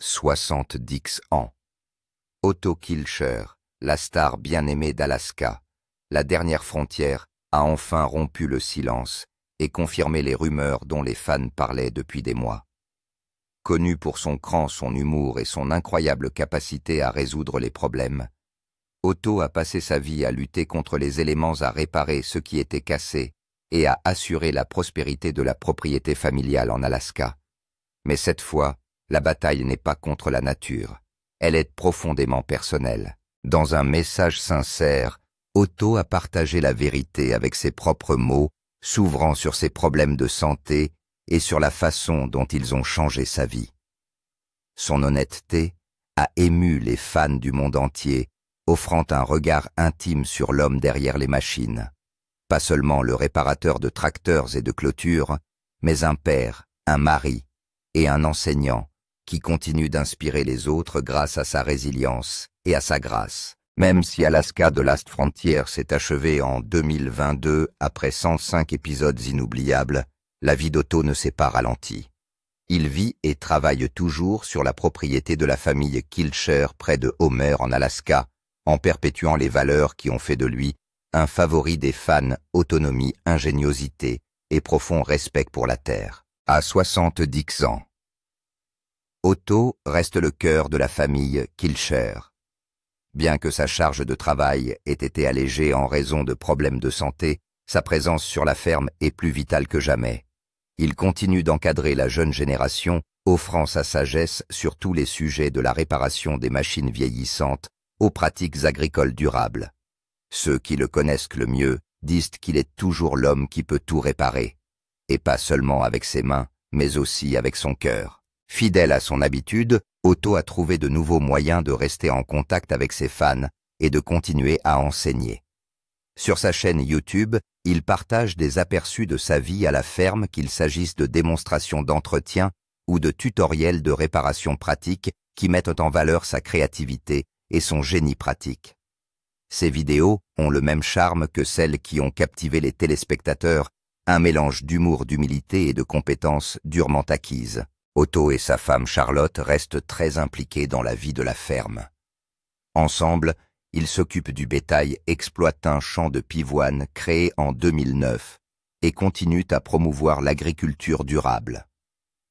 70 ans. Otto Kilcher, la star bien-aimée d'Alaska, la dernière frontière, a enfin rompu le silence et confirmé les rumeurs dont les fans parlaient depuis des mois. Connu pour son cran, son humour et son incroyable capacité à résoudre les problèmes, Otto a passé sa vie à lutter contre les éléments, à réparer ce qui était cassé et à assurer la prospérité de la propriété familiale en Alaska. Mais cette fois, la bataille n'est pas contre la nature, elle est profondément personnelle. Dans un message sincère, Otto a partagé la vérité avec ses propres mots, s'ouvrant sur ses problèmes de santé et sur la façon dont ils ont changé sa vie. Son honnêteté a ému les fans du monde entier, offrant un regard intime sur l'homme derrière les machines. Pas seulement le réparateur de tracteurs et de clôtures, mais un père, un mari et un enseignant qui continue d'inspirer les autres grâce à sa résilience et à sa grâce. Même si Alaska The Last Frontier s'est achevé en 2022 après 105 épisodes inoubliables, la vie d'Otto ne s'est pas ralentie. Il vit et travaille toujours sur la propriété de la famille Kilcher près de Homer en Alaska, en perpétuant les valeurs qui ont fait de lui un favori des fans: autonomie, ingéniosité et profond respect pour la terre. À 70 ans, Otto reste le cœur de la famille Kilcher. Bien que sa charge de travail ait été allégée en raison de problèmes de santé, sa présence sur la ferme est plus vitale que jamais. Il continue d'encadrer la jeune génération, offrant sa sagesse sur tous les sujets de la réparation des machines vieillissantes aux pratiques agricoles durables. Ceux qui le connaissent le mieux disent qu'il est toujours l'homme qui peut tout réparer, et pas seulement avec ses mains, mais aussi avec son cœur. Fidèle à son habitude, Otto a trouvé de nouveaux moyens de rester en contact avec ses fans et de continuer à enseigner. Sur sa chaîne YouTube, il partage des aperçus de sa vie à la ferme, qu'il s'agisse de démonstrations d'entretien ou de tutoriels de réparation pratique qui mettent en valeur sa créativité et son génie pratique. Ces vidéos ont le même charme que celles qui ont captivé les téléspectateurs, un mélange d'humour, d'humilité et de compétences durement acquises. Otto et sa femme Charlotte restent très impliqués dans la vie de la ferme. Ensemble, ils s'occupent du bétail, exploitent un champ de pivoine créé en 2009 et continuent à promouvoir l'agriculture durable.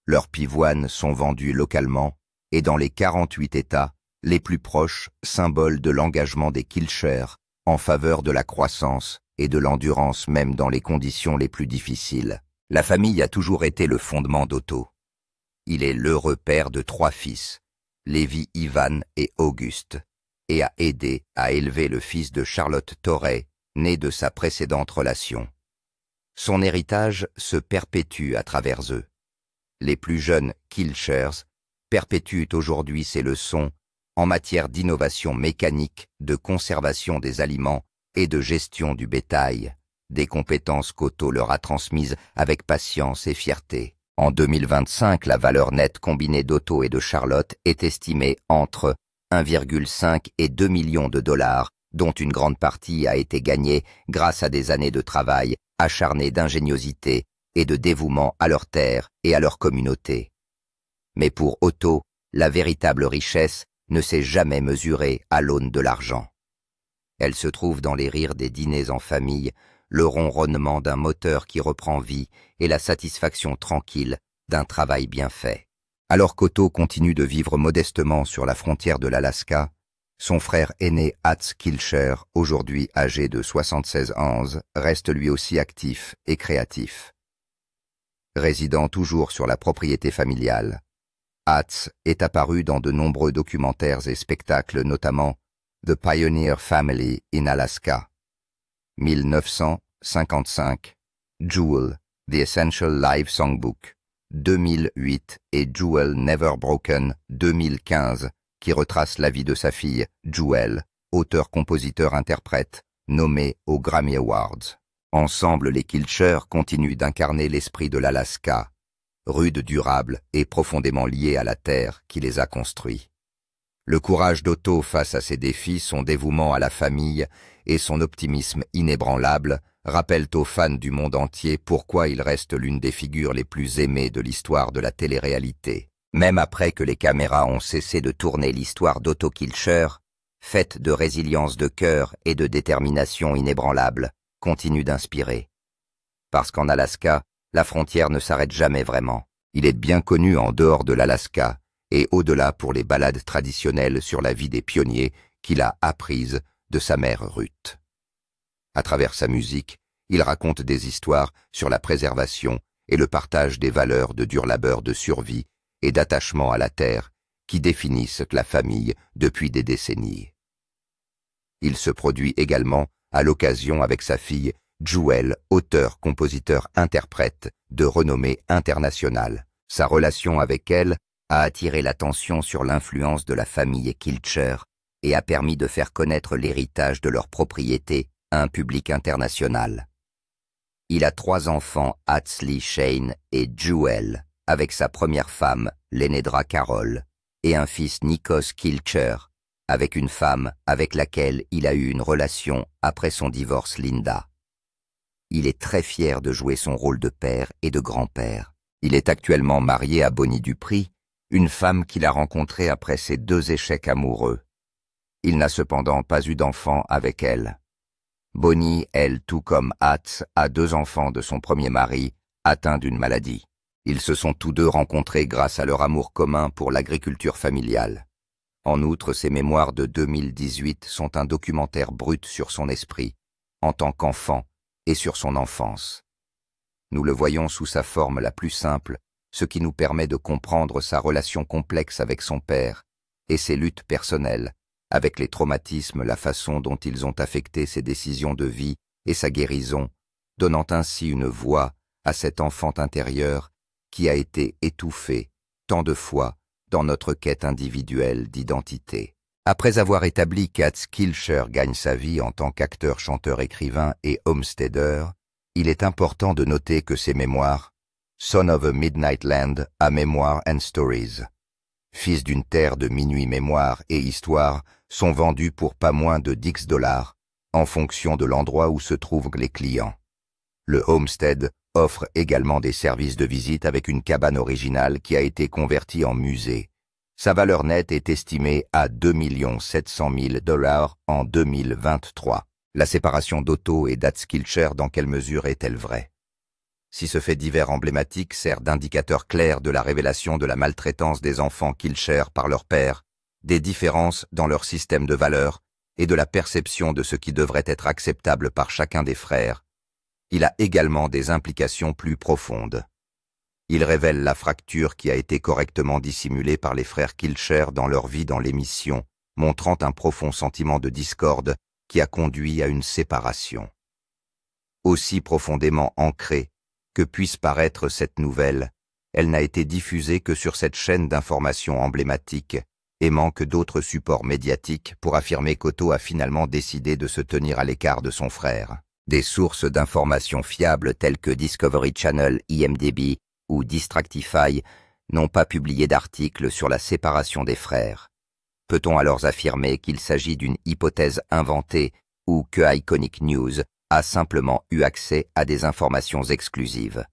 Leurs pivoines sont vendues localement et dans les 48 États les plus proches, symbole de l'engagement des Kilcher en faveur de la croissance et de l'endurance même dans les conditions les plus difficiles. La famille a toujours été le fondement d'Otto. Il est l'heureux père de 3 fils, Lévi, Ivan et Auguste, et a aidé à élever le fils de Charlotte Torrey, né de sa précédente relation. Son héritage se perpétue à travers eux. Les plus jeunes Kilchers perpétuent aujourd'hui ses leçons en matière d'innovation mécanique, de conservation des aliments et de gestion du bétail, des compétences qu'Otto leur a transmises avec patience et fierté. En 2025, la valeur nette combinée d'Otto et de Charlotte est estimée entre 1,5 et 2 millions de dollars, dont une grande partie a été gagnée grâce à des années de travail acharné, d'ingéniosité et de dévouement à leur terre et à leur communauté. Mais pour Otto, la véritable richesse ne s'est jamais mesurée à l'aune de l'argent. Elle se trouve dans les rires des dîners en famille, le ronronnement d'un moteur qui reprend vie et la satisfaction tranquille d'un travail bien fait. Alors qu'Otto continue de vivre modestement sur la frontière de l'Alaska, son frère aîné Atz Kilcher, aujourd'hui âgé de 76 ans, reste lui aussi actif et créatif. Résidant toujours sur la propriété familiale, Atz est apparu dans de nombreux documentaires et spectacles, notamment The Pioneer Family in Alaska, 1955, Jewel, The Essential Live Songbook, 2008 et Jewel Never Broken, 2015, qui retrace la vie de sa fille, Jewel, auteur-compositeur-interprète, nommée aux Grammy Awards. Ensemble, les Kilcher continuent d'incarner l'esprit de l'Alaska, rude, durable et profondément lié à la terre qui les a construits. Le courage d'Otto face à ces défis, son dévouement à la famille et son optimisme inébranlable rappellent aux fans du monde entier pourquoi il reste l'une des figures les plus aimées de l'histoire de la télé-réalité. Même après que les caméras ont cessé de tourner l'histoire d'Otto Kilcher, faite de résilience de cœur et de détermination inébranlable, continue d'inspirer. Parce qu'en Alaska, la frontière ne s'arrête jamais vraiment. Il est bien connu en dehors de l'Alaska et au-delà pour les ballades traditionnelles sur la vie des pionniers qu'il a apprises de sa mère Ruth. À travers sa musique, il raconte des histoires sur la préservation et le partage des valeurs de dur labeur de survie et d'attachement à la terre qui définissent la famille depuis des décennies. Il se produit également à l'occasion avec sa fille Jewel, auteur, compositeur, interprète de renommée internationale. Sa relation avec elle a attiré l'attention sur l'influence de la famille Kilcher et a permis de faire connaître l'héritage de leur propriété à un public international. Il a 3 enfants, Hatsley, Shane et Jewel, avec sa première femme, Lenedra Carroll, et un fils Nikos Kilcher, avec une femme avec laquelle il a eu une relation après son divorce Linda. Il est très fier de jouer son rôle de père et de grand-père. Il est actuellement marié à Bonnie Dupri, une femme qu'il a rencontrée après ses 2 échecs amoureux. Il n'a cependant pas eu d'enfant avec elle. Bonnie, elle, tout comme Hats, a 2 enfants de son premier mari, atteints d'une maladie. Ils se sont tous 2 rencontrés grâce à leur amour commun pour l'agriculture familiale. En outre, ses mémoires de 2018 sont un documentaire brut sur son esprit, en tant qu'enfant, et sur son enfance. Nous le voyons sous sa forme la plus simple, ce qui nous permet de comprendre sa relation complexe avec son père et ses luttes personnelles, avec les traumatismes, la façon dont ils ont affecté ses décisions de vie et sa guérison, donnant ainsi une voix à cet enfant intérieur qui a été étouffé tant de fois dans notre quête individuelle d'identité. Après avoir établi qu'Hats Kilcher gagne sa vie en tant qu'acteur, chanteur, écrivain et homesteader, il est important de noter que ses mémoires, Son of a Midnight Land, a Memoir and Stories, Fils d'une terre de minuit, mémoire et histoire, sont vendus pour pas moins de $10 en fonction de l'endroit où se trouvent les clients. Le Homestead offre également des services de visite avec une cabane originale qui a été convertie en musée. Sa valeur nette est estimée à $2 700 000 en 2023. La séparation d'Otto et d'Hats Kilcher, dans quelle mesure est-elle vraie? Si ce fait divers emblématique sert d'indicateur clair de la révélation de la maltraitance des enfants Kilcher par leur père, des différences dans leur système de valeurs et de la perception de ce qui devrait être acceptable par chacun des frères, il a également des implications plus profondes. Il révèle la fracture qui a été correctement dissimulée par les frères Kilcher dans leur vie dans l'émission, montrant un profond sentiment de discorde qui a conduit à une séparation. Aussi profondément ancrée que puisse paraître cette nouvelle, elle n'a été diffusée que sur cette chaîne d'information emblématique et manque d'autres supports médiatiques pour affirmer qu'Otto a finalement décidé de se tenir à l'écart de son frère. Des sources d'informations fiables telles que Discovery Channel, IMDb ou Distractify n'ont pas publié d'article sur la séparation des frères. Peut-on alors affirmer qu'il s'agit d'une hypothèse inventée ou que Iconic News a simplement eu accès à des informations exclusives?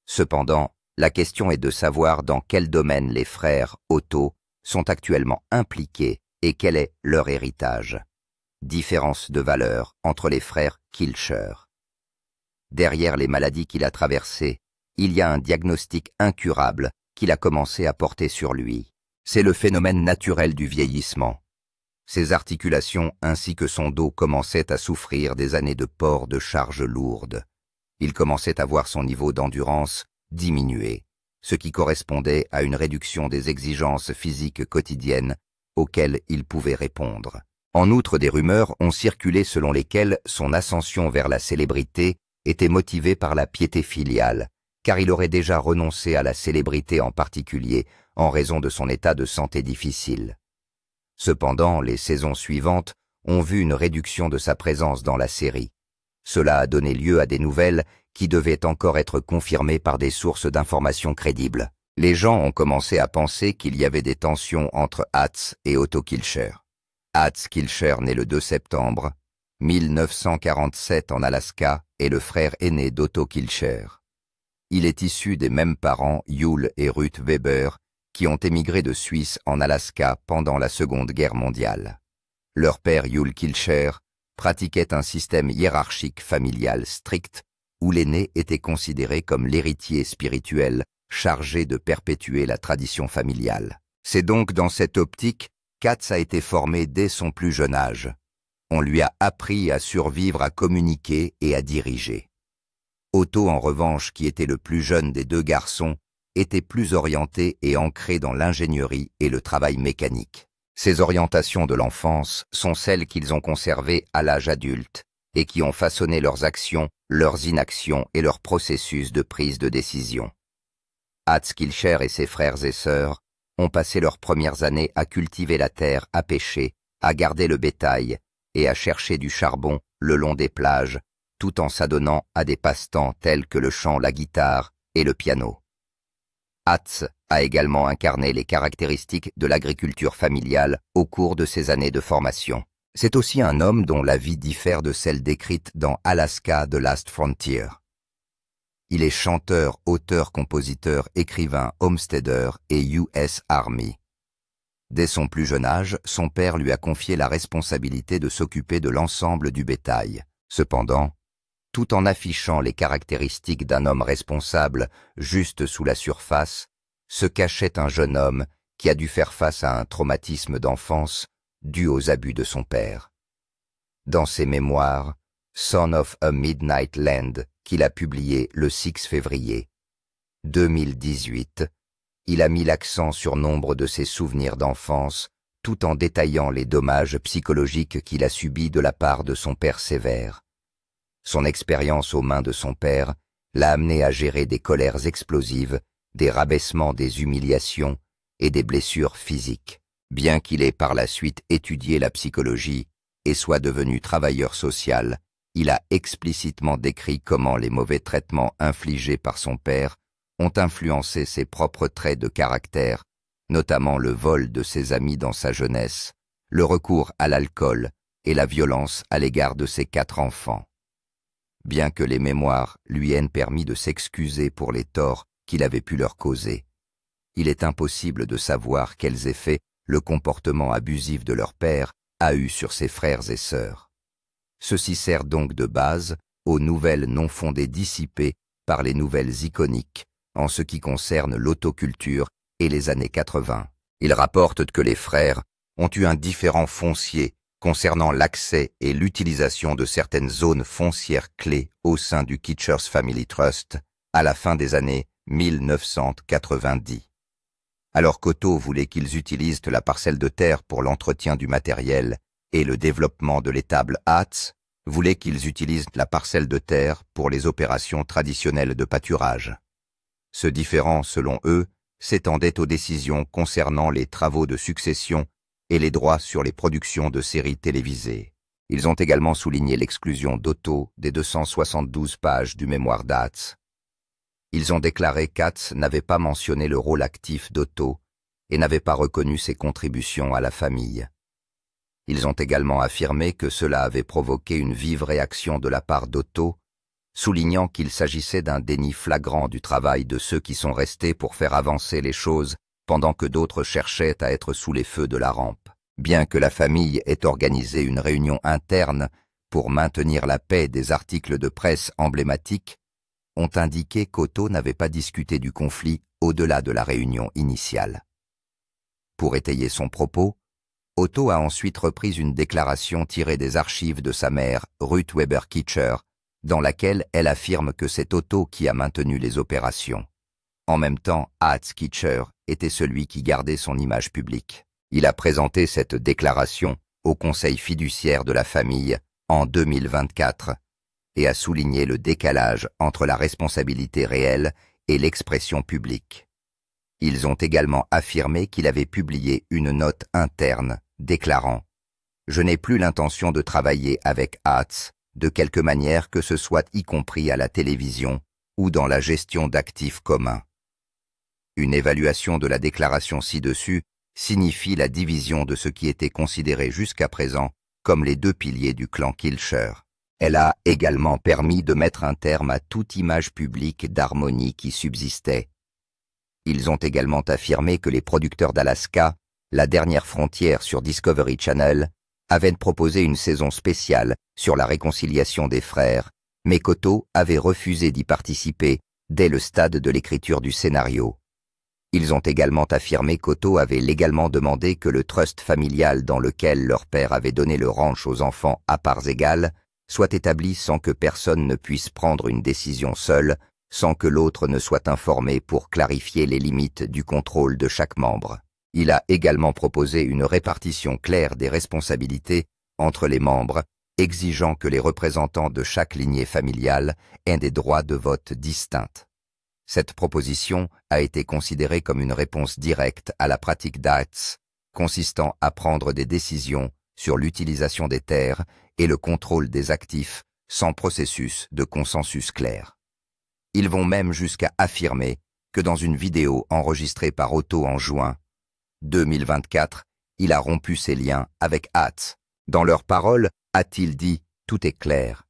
Cependant, la question est de savoir dans quel domaine les frères Otto sont actuellement impliqués et quel est leur héritage. Différence de valeur entre les frères Kilcher. Derrière les maladies qu'il a traversées, il y a un diagnostic incurable qu'il a commencé à porter sur lui. C'est le phénomène naturel du vieillissement. Ses articulations ainsi que son dos commençaient à souffrir des années de port de charges lourdes. Il commençait à voir son niveau d'endurance diminuer, ce qui correspondait à une réduction des exigences physiques quotidiennes auxquelles il pouvait répondre. En outre, des rumeurs ont circulé selon lesquelles son ascension vers la célébrité était motivée par la piété filiale, car il aurait déjà renoncé à la célébrité en particulier en raison de son état de santé difficile. Cependant, les saisons suivantes ont vu une réduction de sa présence dans la série. Cela a donné lieu à des nouvelles qui devaient encore être confirmées par des sources d'informations crédibles. Les gens ont commencé à penser qu'il y avait des tensions entre Hats et Otto Kilcher. Hats Kilcher, né le 2 septembre 1947 en Alaska, est le frère aîné d'Otto Kilcher. Il est issu des mêmes parents, Yule et Ruth Weber, qui ont émigré de Suisse en Alaska pendant la Seconde Guerre mondiale. Leur père Yule Kilcher pratiquait un système hiérarchique familial strict où l'aîné était considéré comme l'héritier spirituel chargé de perpétuer la tradition familiale. C'est donc dans cette optique qu'Hatz a été formé dès son plus jeune âge. On lui a appris à survivre, à communiquer et à diriger. Otto, en revanche, qui était le plus jeune des deux garçons, était plus orienté et ancré dans l'ingénierie et le travail mécanique. Ces orientations de l'enfance sont celles qu'ils ont conservées à l'âge adulte et qui ont façonné leurs actions, leurs inactions et leur processus de prise de décision. Hatz Kilcher et ses frères et sœurs ont passé leurs premières années à cultiver la terre, à pêcher, à garder le bétail et à chercher du charbon le long des plages, tout en s'adonnant à des passe-temps tels que le chant, la guitare et le piano. Hatz a également incarné les caractéristiques de l'agriculture familiale au cours de ses années de formation. C'est aussi un homme dont la vie diffère de celle décrite dans Alaska: The Last Frontier. Il est chanteur, auteur, compositeur, écrivain, homesteader et US Army. Dès son plus jeune âge, son père lui a confié la responsabilité de s'occuper de l'ensemble du bétail. Cependant, tout en affichant les caractéristiques d'un homme responsable juste sous la surface, se cachait un jeune homme qui a dû faire face à un traumatisme d'enfance dû aux abus de son père. Dans ses mémoires, Son of a Midnight Land, qu'il a publié le 6 février 2018, il a mis l'accent sur nombre de ses souvenirs d'enfance, tout en détaillant les dommages psychologiques qu'il a subis de la part de son père sévère. Son expérience aux mains de son père l'a amené à gérer des colères explosives, des rabaissements, des humiliations et des blessures physiques. Bien qu'il ait par la suite étudié la psychologie et soit devenu travailleur social, il a explicitement décrit comment les mauvais traitements infligés par son père ont influencé ses propres traits de caractère, notamment le vol de ses amis dans sa jeunesse, le recours à l'alcool et la violence à l'égard de ses 4 enfants. Bien que les mémoires lui aient permis de s'excuser pour les torts qu'il avait pu leur causer, il est impossible de savoir quels effets le comportement abusif de leur père a eu sur ses frères et sœurs. Ceci sert donc de base aux nouvelles non fondées dissipées par les nouvelles iconiques en ce qui concerne l'autoculture et les années 80. Il rapporte que les frères ont eu un différend foncier concernant l'accès et l'utilisation de certaines zones foncières clés au sein du Kitchers Family Trust à la fin des années 1990. Alors qu'Otto voulait qu'ils utilisent la parcelle de terre pour l'entretien du matériel et le développement de l'étable, Hatz voulait qu'ils utilisent la parcelle de terre pour les opérations traditionnelles de pâturage. Ce différend, selon eux, s'étendait aux décisions concernant les travaux de succession et les droits sur les productions de séries télévisées. Ils ont également souligné l'exclusion d'Otto des 272 pages du mémoire d'Hatz. Ils ont déclaré qu'Hatz n'avait pas mentionné le rôle actif d'Otto et n'avait pas reconnu ses contributions à la famille. Ils ont également affirmé que cela avait provoqué une vive réaction de la part d'Otto, soulignant qu'il s'agissait d'un déni flagrant du travail de ceux qui sont restés pour faire avancer les choses pendant que d'autres cherchaient à être sous les feux de la rampe. Bien que la famille ait organisé une réunion interne pour maintenir la paix, des articles de presse emblématiques ont indiqué qu'Otto n'avait pas discuté du conflit au-delà de la réunion initiale. Pour étayer son propos, Otto a ensuite repris une déclaration tirée des archives de sa mère, Ruth Weber Kitcher, dans laquelle elle affirme que c'est Otto qui a maintenu les opérations. En même temps, Hatz Kitcher était celui qui gardait son image publique. Il a présenté cette déclaration au conseil fiduciaire de la famille en 2024 et a souligné le décalage entre la responsabilité réelle et l'expression publique. Ils ont également affirmé qu'il avait publié une note interne déclarant « Je n'ai plus l'intention de travailler avec Hatz de quelque manière que ce soit, y compris à la télévision ou dans la gestion d'actifs communs. » Une évaluation de la déclaration ci-dessus signifie la division de ce qui était considéré jusqu'à présent comme les 2 piliers du clan Kilcher. Elle a également permis de mettre un terme à toute image publique d'harmonie qui subsistait. Ils ont également affirmé que les producteurs d'Alaska, la dernière frontière sur Discovery Channel, avaient proposé une saison spéciale sur la réconciliation des frères, mais qu'Otto avait refusé d'y participer dès le stade de l'écriture du scénario. Ils ont également affirmé qu'Otto avait légalement demandé que le trust familial dans lequel leur père avait donné le ranch aux enfants à parts égales soit établi sans que personne ne puisse prendre une décision seule, sans que l'autre ne soit informé pour clarifier les limites du contrôle de chaque membre. Il a également proposé une répartition claire des responsabilités entre les membres, exigeant que les représentants de chaque lignée familiale aient des droits de vote distincts. Cette proposition a été considérée comme une réponse directe à la pratique d'Aats, consistant à prendre des décisions sur l'utilisation des terres et le contrôle des actifs sans processus de consensus clair. Ils vont même jusqu'à affirmer que dans une vidéo enregistrée par Otto en juin 2024, il a rompu ses liens avec Aats. Dans leurs paroles, a-t-il dit « Tout est clair.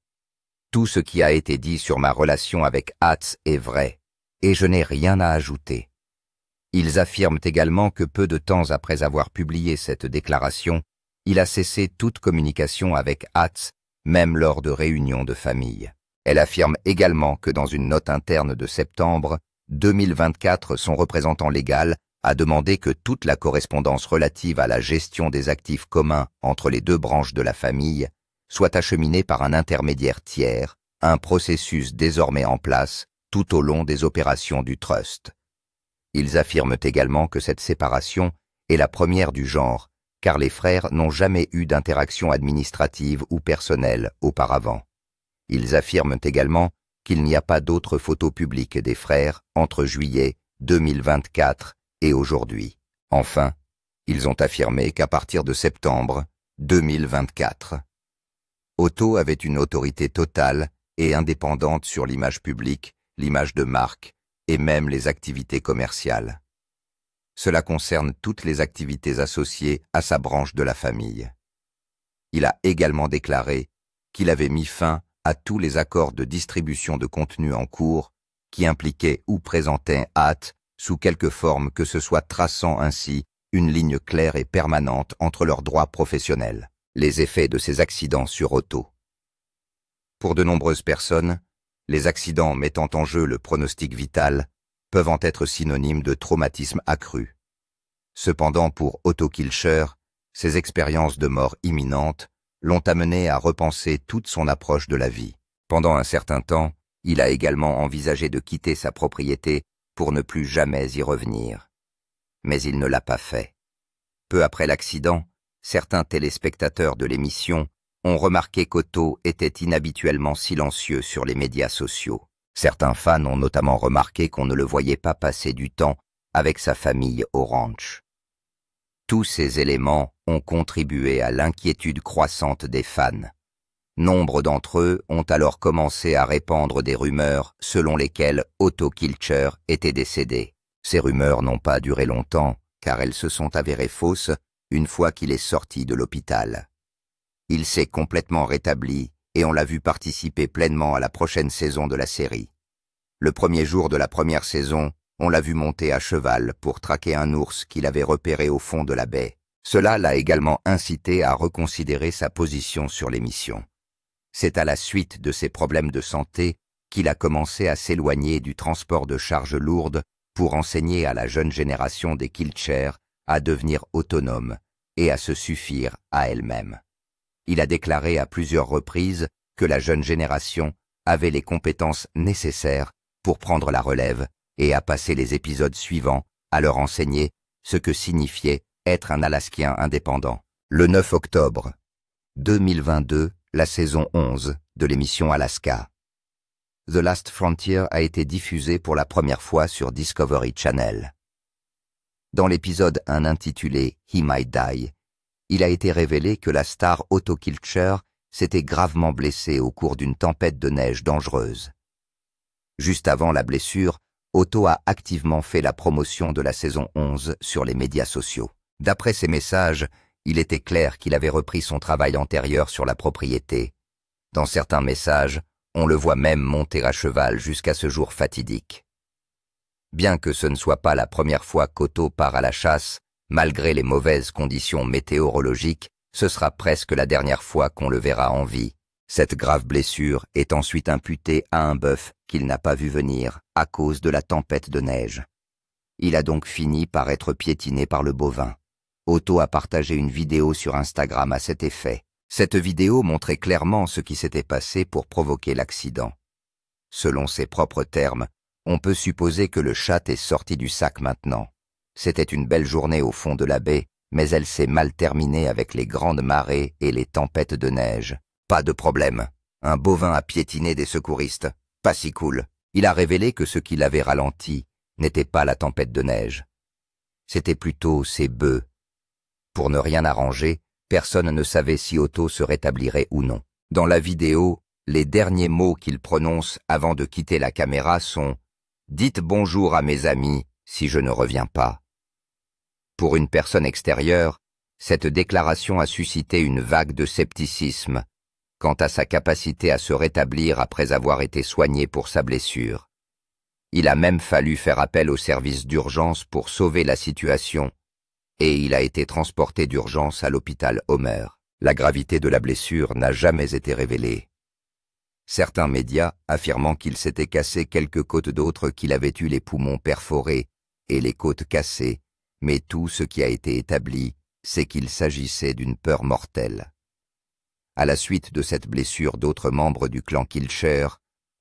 Tout ce qui a été dit sur ma relation avec Aats est vrai, et je n'ai rien à ajouter. » Ils affirment également que peu de temps après avoir publié cette déclaration, il a cessé toute communication avec Aats, même lors de réunions de famille. Elle affirme également que dans une note interne de septembre 2024, son représentant légal a demandé que toute la correspondance relative à la gestion des actifs communs entre les deux branches de la famille soit acheminée par un intermédiaire tiers, un processus désormais en place tout au long des opérations du trust. Ils affirment également que cette séparation est la première du genre, car les frères n'ont jamais eu d'interaction administrative ou personnelle auparavant. Ils affirment également qu'il n'y a pas d'autres photos publiques des frères entre juillet 2024 et aujourd'hui. Enfin, ils ont affirmé qu'à partir de septembre 2024, Otto avait une autorité totale et indépendante sur l'image publique, l'image de marque et même les activités commerciales. Cela concerne toutes les activités associées à sa branche de la famille. Il a également déclaré qu'il avait mis fin à tous les accords de distribution de contenu en cours qui impliquaient ou présentaient Aats sous quelque forme que ce soit, traçant ainsi une ligne claire et permanente entre leurs droits professionnels. Les effets de ces accidents sur Otto. Pour de nombreuses personnes, les accidents mettant en jeu le pronostic vital peuvent en être synonymes de traumatisme accru. Cependant, pour Otto Kilcher, ces expériences de mort imminente l'ont amené à repenser toute son approche de la vie. Pendant un certain temps, il a également envisagé de quitter sa propriété pour ne plus jamais y revenir. Mais il ne l'a pas fait. Peu après l'accident, certains téléspectateurs de l'émission ont remarqué qu'Otto était inhabituellement silencieux sur les médias sociaux. Certains fans ont notamment remarqué qu'on ne le voyait pas passer du temps avec sa famille au ranch. Tous ces éléments ont contribué à l'inquiétude croissante des fans. Nombre d'entre eux ont alors commencé à répandre des rumeurs selon lesquelles Otto Kilcher était décédé. Ces rumeurs n'ont pas duré longtemps, car elles se sont avérées fausses une fois qu'il est sorti de l'hôpital. Il s'est complètement rétabli et on l'a vu participer pleinement à la prochaine saison de la série. Le premier jour de la première saison, on l'a vu monter à cheval pour traquer un ours qu'il avait repéré au fond de la baie. Cela l'a également incité à reconsidérer sa position sur l'émission. C'est à la suite de ses problèmes de santé qu'il a commencé à s'éloigner du transport de charges lourdes pour enseigner à la jeune génération des Kilcher à devenir autonome et à se suffire à elle-même. Il a déclaré à plusieurs reprises que la jeune génération avait les compétences nécessaires pour prendre la relève et à passer les épisodes suivants à leur enseigner ce que signifiait être un Alaskien indépendant. Le 9 octobre 2022, la saison 11 de l'émission Alaska. The Last Frontier a été diffusée pour la première fois sur Discovery Channel. Dans l'épisode 1 intitulé « He Might Die », il a été révélé que la star Otto Kilcher s'était gravement blessé au cours d'une tempête de neige dangereuse. Juste avant la blessure, Otto a activement fait la promotion de la saison 11 sur les médias sociaux. D'après ses messages, il était clair qu'il avait repris son travail antérieur sur la propriété. Dans certains messages, on le voit même monter à cheval jusqu'à ce jour fatidique. Bien que ce ne soit pas la première fois qu'Otto part à la chasse, malgré les mauvaises conditions météorologiques, ce sera presque la dernière fois qu'on le verra en vie. Cette grave blessure est ensuite imputée à un bœuf qu'il n'a pas vu venir à cause de la tempête de neige. Il a donc fini par être piétiné par le bovin. Otto a partagé une vidéo sur Instagram à cet effet. Cette vidéo montrait clairement ce qui s'était passé pour provoquer l'accident. Selon ses propres termes, on peut supposer que le chat est sorti du sac maintenant. C'était une belle journée au fond de la baie, mais elle s'est mal terminée avec les grandes marées et les tempêtes de neige. Pas de problème. Un bovin a piétiné des secouristes. Pas si cool. Il a révélé que ce qui l'avait ralenti n'était pas la tempête de neige. C'était plutôt ses bœufs. Pour ne rien arranger, personne ne savait si Otto se rétablirait ou non. Dans la vidéo, les derniers mots qu'il prononce avant de quitter la caméra sont « Dites bonjour à mes amis si je ne reviens pas ». Pour une personne extérieure, cette déclaration a suscité une vague de scepticisme quant à sa capacité à se rétablir après avoir été soigné pour sa blessure. Il a même fallu faire appel au service d'urgence pour sauver la situation, et il a été transporté d'urgence à l'hôpital Homer. La gravité de la blessure n'a jamais été révélée. Certains médias affirmant qu'il s'était cassé quelques côtes, d'autres qu'il avait eu les poumons perforés et les côtes cassées, mais tout ce qui a été établi, c'est qu'il s'agissait d'une peur mortelle. À la suite de cette blessure, d'autres membres du clan Kilcher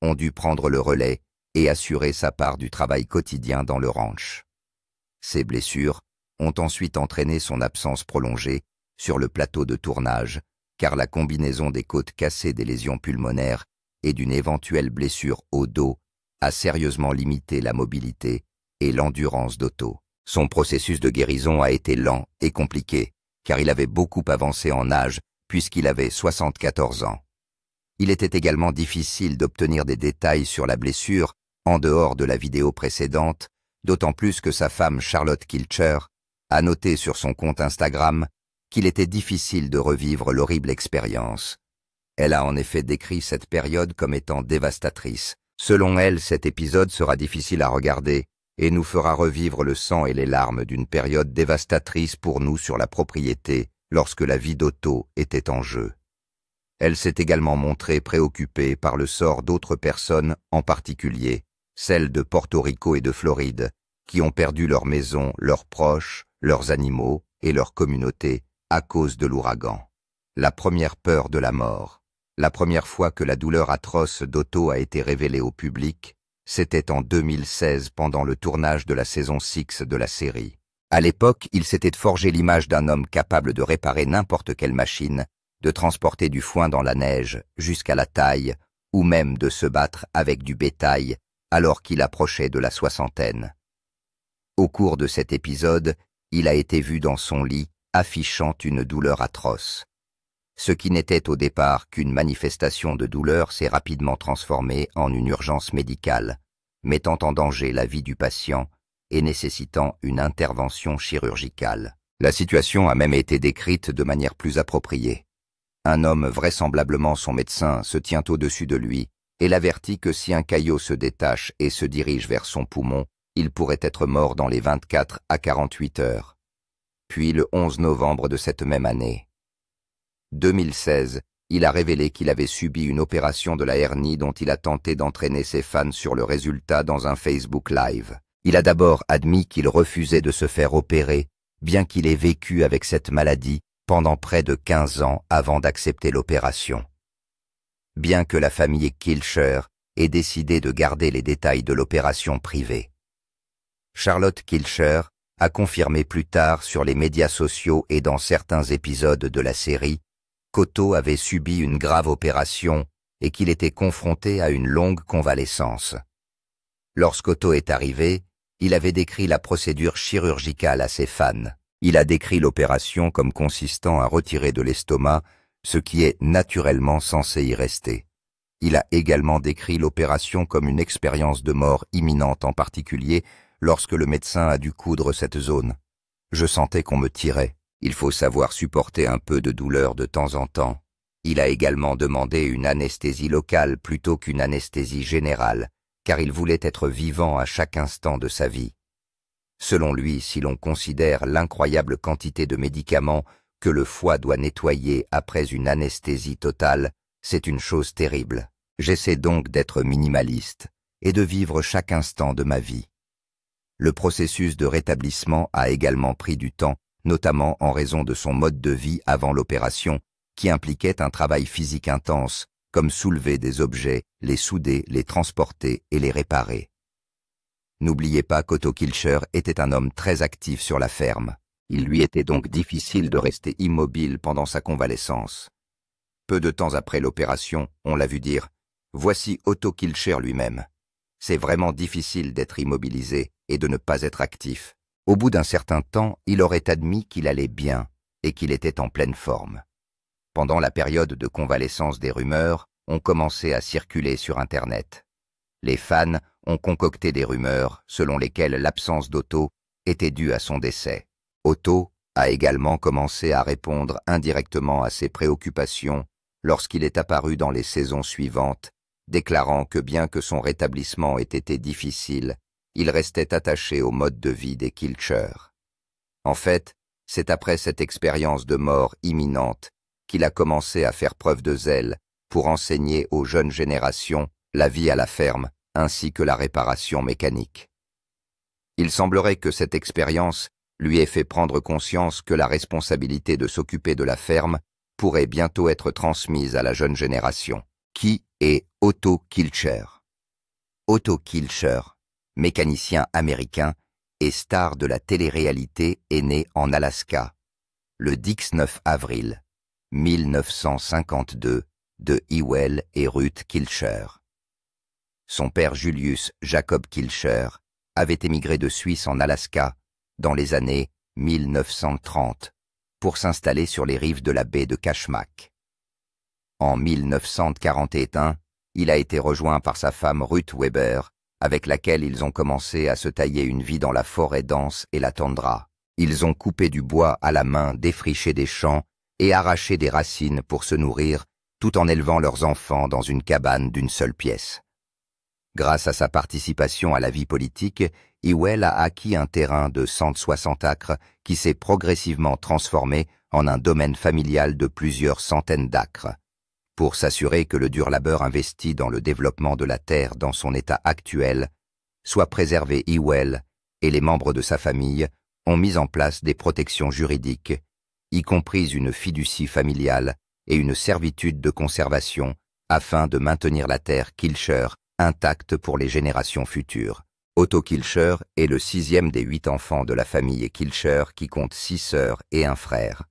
ont dû prendre le relais et assurer sa part du travail quotidien dans le ranch. Ces blessures ont ensuite entraîné son absence prolongée sur le plateau de tournage, car la combinaison des côtes cassées, des lésions pulmonaires et d'une éventuelle blessure au dos a sérieusement limité la mobilité et l'endurance d'Otto. Son processus de guérison a été lent et compliqué, car il avait beaucoup avancé en âge puisqu'il avait 74 ans. Il était également difficile d'obtenir des détails sur la blessure en dehors de la vidéo précédente, d'autant plus que sa femme Charlotte Kilcher a noté sur son compte Instagram qu'il était difficile de revivre l'horrible expérience. Elle a en effet décrit cette période comme étant dévastatrice. Selon elle, cet épisode sera difficile à regarder et nous fera revivre le sang et les larmes d'une période dévastatrice pour nous sur la propriété lorsque la vie d'Otto était en jeu. Elle s'est également montrée préoccupée par le sort d'autres personnes, en particulier celles de Porto Rico et de Floride, qui ont perdu leur maison, leurs proches, leurs animaux et leur communauté à cause de l'ouragan. La première peur de la mort. La première fois que la douleur atroce d'Otto a été révélée au public, c'était en 2016 pendant le tournage de la saison 6 de la série. À l'époque, il s'était forgé l'image d'un homme capable de réparer n'importe quelle machine, de transporter du foin dans la neige jusqu'à la taille, ou même de se battre avec du bétail alors qu'il approchait de la soixantaine. Au cours de cet épisode, il a été vu dans son lit, affichant une douleur atroce. Ce qui n'était au départ qu'une manifestation de douleur s'est rapidement transformé en une urgence médicale, mettant en danger la vie du patient et nécessitant une intervention chirurgicale. La situation a même été décrite de manière plus appropriée. Un homme, vraisemblablement son médecin, se tient au-dessus de lui et l'avertit que si un caillot se détache et se dirige vers son poumon, il pourrait être mort dans les 24 à 48 heures. Puis le 11 novembre de cette même année, 2016, il a révélé qu'il avait subi une opération de la hernie dont il a tenté d'entraîner ses fans sur le résultat dans un Facebook Live. Il a d'abord admis qu'il refusait de se faire opérer, bien qu'il ait vécu avec cette maladie pendant près de 15 ans avant d'accepter l'opération. Bien que la famille Kilcher ait décidé de garder les détails de l'opération privée. Charlotte Kilcher a confirmé plus tard sur les médias sociaux et dans certains épisodes de la série qu'Otto avait subi une grave opération et qu'il était confronté à une longue convalescence. Lorsqu'Otto est arrivé, il avait décrit la procédure chirurgicale à ses fans. Il a décrit l'opération comme consistant à retirer de l'estomac ce qui est naturellement censé y rester. Il a également décrit l'opération comme une expérience de mort imminente, en particulier lorsque le médecin a dû coudre cette zone. Je sentais qu'on me tirait. Il faut savoir supporter un peu de douleur de temps en temps. Il a également demandé une anesthésie locale plutôt qu'une anesthésie générale, car il voulait être vivant à chaque instant de sa vie. Selon lui, si l'on considère l'incroyable quantité de médicaments que le foie doit nettoyer après une anesthésie totale, c'est une chose terrible. J'essaie donc d'être minimaliste et de vivre chaque instant de ma vie. Le processus de rétablissement a également pris du temps, notamment en raison de son mode de vie avant l'opération, qui impliquait un travail physique intense, comme soulever des objets, les souder, les transporter et les réparer. N'oubliez pas qu'Otto Kilcher était un homme très actif sur la ferme. Il lui était donc difficile de rester immobile pendant sa convalescence. Peu de temps après l'opération, on l'a vu dire « Voici Otto Kilcher lui-même. C'est vraiment difficile d'être immobilisé et de ne pas être actif. » Au bout d'un certain temps, il aurait admis qu'il allait bien et qu'il était en pleine forme. Pendant la période de convalescence des rumeurs, ont commencé à circuler sur Internet. Les fans ont concocté des rumeurs selon lesquelles l'absence d'Otto était due à son décès. Otto a également commencé à répondre indirectement à ses préoccupations lorsqu'il est apparu dans les saisons suivantes, déclarant que bien que son rétablissement ait été difficile, il restait attaché au mode de vie des Kilcher. En fait, c'est après cette expérience de mort imminente qu'il a commencé à faire preuve de zèle pour enseigner aux jeunes générations la vie à la ferme ainsi que la réparation mécanique. Il semblerait que cette expérience lui ait fait prendre conscience que la responsabilité de s'occuper de la ferme pourrait bientôt être transmise à la jeune génération. Qui est Otto Kilcher? Otto Kilcher, mécanicien américain et star de la télé-réalité, est né en Alaska, le 19 avril 1952 de Ewell et Ruth Kilcher. Son père Julius Jacob Kilcher avait émigré de Suisse en Alaska dans les années 1930 pour s'installer sur les rives de la baie de Kashmak. En 1941, il a été rejoint par sa femme Ruth Weber, avec laquelle ils ont commencé à se tailler une vie dans la forêt dense et la toundra. Ils ont coupé du bois à la main, défriché des champs et arraché des racines pour se nourrir, tout en élevant leurs enfants dans une cabane d'une seule pièce. Grâce à sa participation à la vie politique, Ewell a acquis un terrain de 160 acres qui s'est progressivement transformé en un domaine familial de plusieurs centaines d'acres. Pour s'assurer que le dur labeur investi dans le développement de la terre dans son état actuel soit préservé, Ewell et les membres de sa famille ont mis en place des protections juridiques, y compris une fiducie familiale et une servitude de conservation afin de maintenir la terre Kilcher intacte pour les générations futures. Otto Kilcher est le 6e des 8 enfants de la famille Kilcher qui compte 6 sœurs et un frère.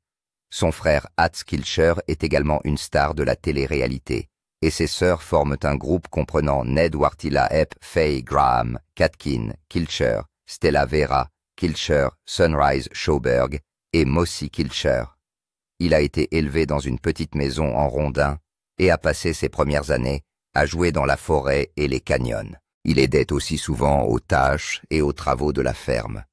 Son frère Hatz Kilcher est également une star de la télé-réalité, et ses sœurs forment un groupe comprenant Ned Wartila Epp, Faye Graham, Katkin Kilcher, Stella Vera Kilcher, Sunrise Schauberg et Mossy Kilcher. Il a été élevé dans une petite maison en rondin et a passé ses premières années à jouer dans la forêt et les canyons. Il aidait aussi souvent aux tâches et aux travaux de la ferme.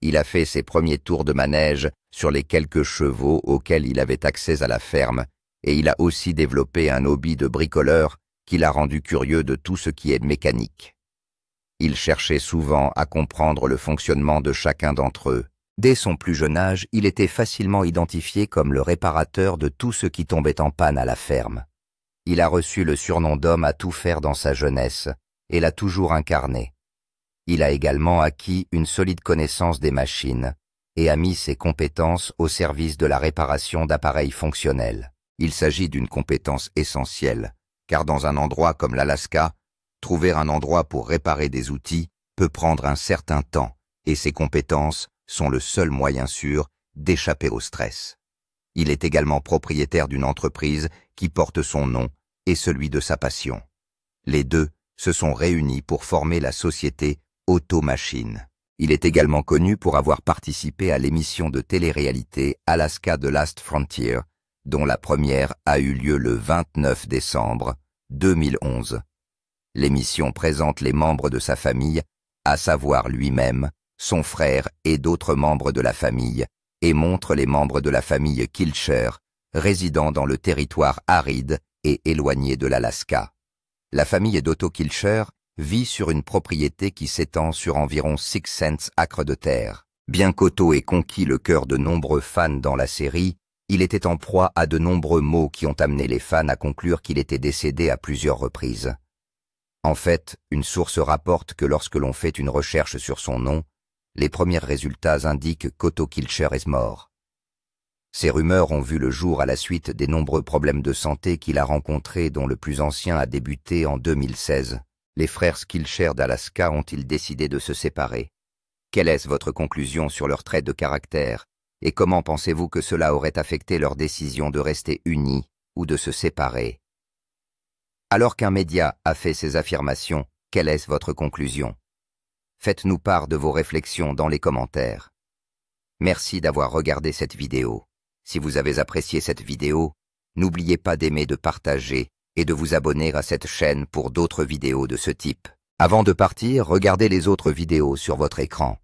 Il a fait ses premiers tours de manège sur les quelques chevaux auxquels il avait accès à la ferme, et il a aussi développé un hobby de bricoleur qui l'a rendu curieux de tout ce qui est mécanique. Il cherchait souvent à comprendre le fonctionnement de chacun d'entre eux. Dès son plus jeune âge, il était facilement identifié comme le réparateur de tout ce qui tombait en panne à la ferme. Il a reçu le surnom d'homme à tout faire dans sa jeunesse, et l'a toujours incarné. Il a également acquis une solide connaissance des machines et a mis ses compétences au service de la réparation d'appareils fonctionnels. Il s'agit d'une compétence essentielle, car dans un endroit comme l'Alaska, trouver un endroit pour réparer des outils peut prendre un certain temps, et ses compétences sont le seul moyen sûr d'échapper au stress. Il est également propriétaire d'une entreprise qui porte son nom et celui de sa passion. Les deux se sont réunis pour former la société Otto Machine. Il est également connu pour avoir participé à l'émission de télé-réalité Alaska The Last Frontier, dont la première a eu lieu le 29 décembre 2011. L'émission présente les membres de sa famille, à savoir lui-même, son frère et d'autres membres de la famille, et montre les membres de la famille Kilcher, résidant dans le territoire aride et éloigné de l'Alaska. La famille d'Otto Kilcher vit sur une propriété qui s'étend sur environ 600 acres de terre. Bien qu'Otto ait conquis le cœur de nombreux fans dans la série, il était en proie à de nombreux maux qui ont amené les fans à conclure qu'il était décédé à plusieurs reprises. En fait, une source rapporte que lorsque l'on fait une recherche sur son nom, les premiers résultats indiquent qu'Otto Kilcher est mort. Ces rumeurs ont vu le jour à la suite des nombreux problèmes de santé qu'il a rencontrés, dont le plus ancien a débuté en 2016. Les frères Kilcher d'Alaska ont-ils décidé de se séparer? Quelle est votre conclusion sur leurs traits de caractère et comment pensez-vous que cela aurait affecté leur décision de rester unis ou de se séparer? Alors qu'un média a fait ces affirmations, quelle est votre conclusion? Faites-nous part de vos réflexions dans les commentaires. Merci d'avoir regardé cette vidéo. Si vous avez apprécié cette vidéo, n'oubliez pas d'aimer, de partager et de vous abonner à cette chaîne pour d'autres vidéos de ce type. Avant de partir, regardez les autres vidéos sur votre écran.